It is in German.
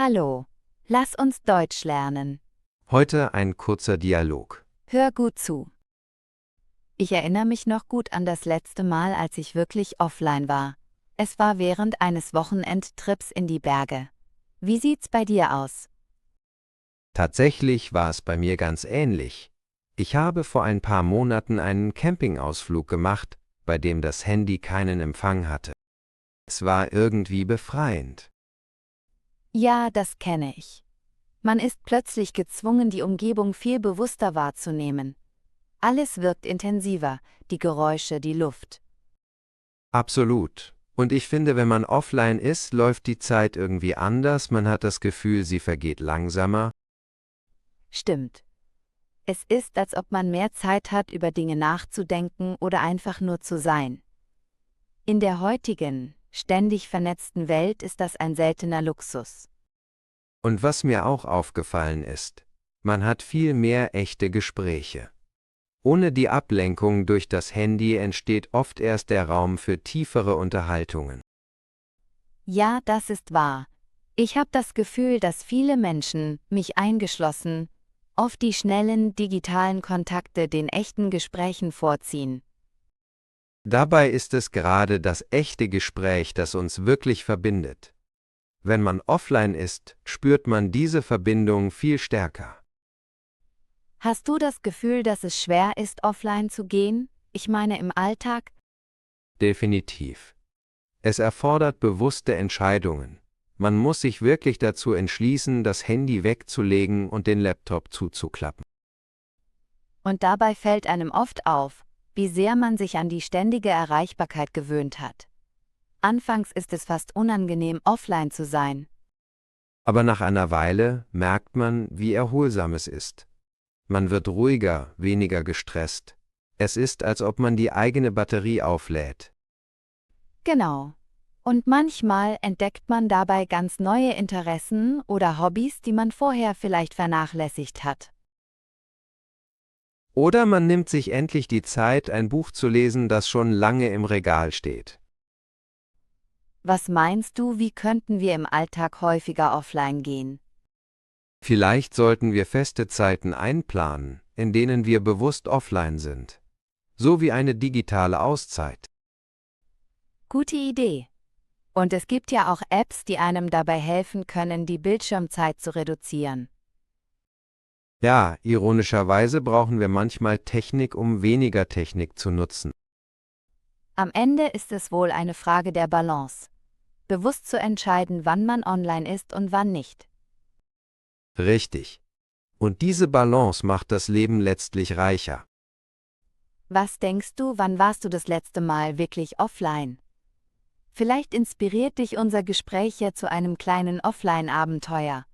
Hallo, lass uns Deutsch lernen. Heute ein kurzer Dialog. Hör gut zu. Ich erinnere mich noch gut an das letzte Mal, als ich wirklich offline war. Es war während eines Wochenendtrips in die Berge. Wie sieht's bei dir aus? Tatsächlich war es bei mir ganz ähnlich. Ich habe vor ein paar Monaten einen Campingausflug gemacht, bei dem das Handy keinen Empfang hatte. Es war irgendwie befreiend. Ja, das kenne ich. Man ist plötzlich gezwungen, die Umgebung viel bewusster wahrzunehmen. Alles wirkt intensiver, die Geräusche, die Luft. Absolut. Und ich finde, wenn man offline ist, läuft die Zeit irgendwie anders, man hat das Gefühl, sie vergeht langsamer. Stimmt. Es ist, als ob man mehr Zeit hat, über Dinge nachzudenken oder einfach nur zu sein. In der heutigen, ständig vernetzten Welt ist das ein seltener Luxus. Und was mir auch aufgefallen ist, man hat viel mehr echte Gespräche. Ohne die Ablenkung durch das Handy entsteht oft erst der Raum für tiefere Unterhaltungen. Ja, das ist wahr. Ich habe das Gefühl, dass viele Menschen, mich eingeschlossen, oft die schnellen digitalen Kontakte den echten Gesprächen vorziehen. Dabei ist es gerade das echte Gespräch, das uns wirklich verbindet. Wenn man offline ist, spürt man diese Verbindung viel stärker. Hast du das Gefühl, dass es schwer ist, offline zu gehen? Ich meine im Alltag? Definitiv. Es erfordert bewusste Entscheidungen. Man muss sich wirklich dazu entschließen, das Handy wegzulegen und den Laptop zuzuklappen. Und dabei fällt einem oft auf, wie sehr man sich an die ständige Erreichbarkeit gewöhnt hat. Anfangs ist es fast unangenehm, offline zu sein. Aber nach einer Weile merkt man, wie erholsam es ist. Man wird ruhiger, weniger gestresst. Es ist, als ob man die eigene Batterie auflädt. Genau. Und manchmal entdeckt man dabei ganz neue Interessen oder Hobbys, die man vorher vielleicht vernachlässigt hat. Oder man nimmt sich endlich die Zeit, ein Buch zu lesen, das schon lange im Regal steht. Was meinst du, wie könnten wir im Alltag häufiger offline gehen? Vielleicht sollten wir feste Zeiten einplanen, in denen wir bewusst offline sind. So wie eine digitale Auszeit. Gute Idee. Und es gibt ja auch Apps, die einem dabei helfen können, die Bildschirmzeit zu reduzieren. Ja, ironischerweise brauchen wir manchmal Technik, um weniger Technik zu nutzen. Am Ende ist es wohl eine Frage der Balance. Bewusst zu entscheiden, wann man online ist und wann nicht. Richtig. Und diese Balance macht das Leben letztlich reicher. Was denkst du, wann warst du das letzte Mal wirklich offline? Vielleicht inspiriert dich unser Gespräch ja zu einem kleinen Offline-Abenteuer.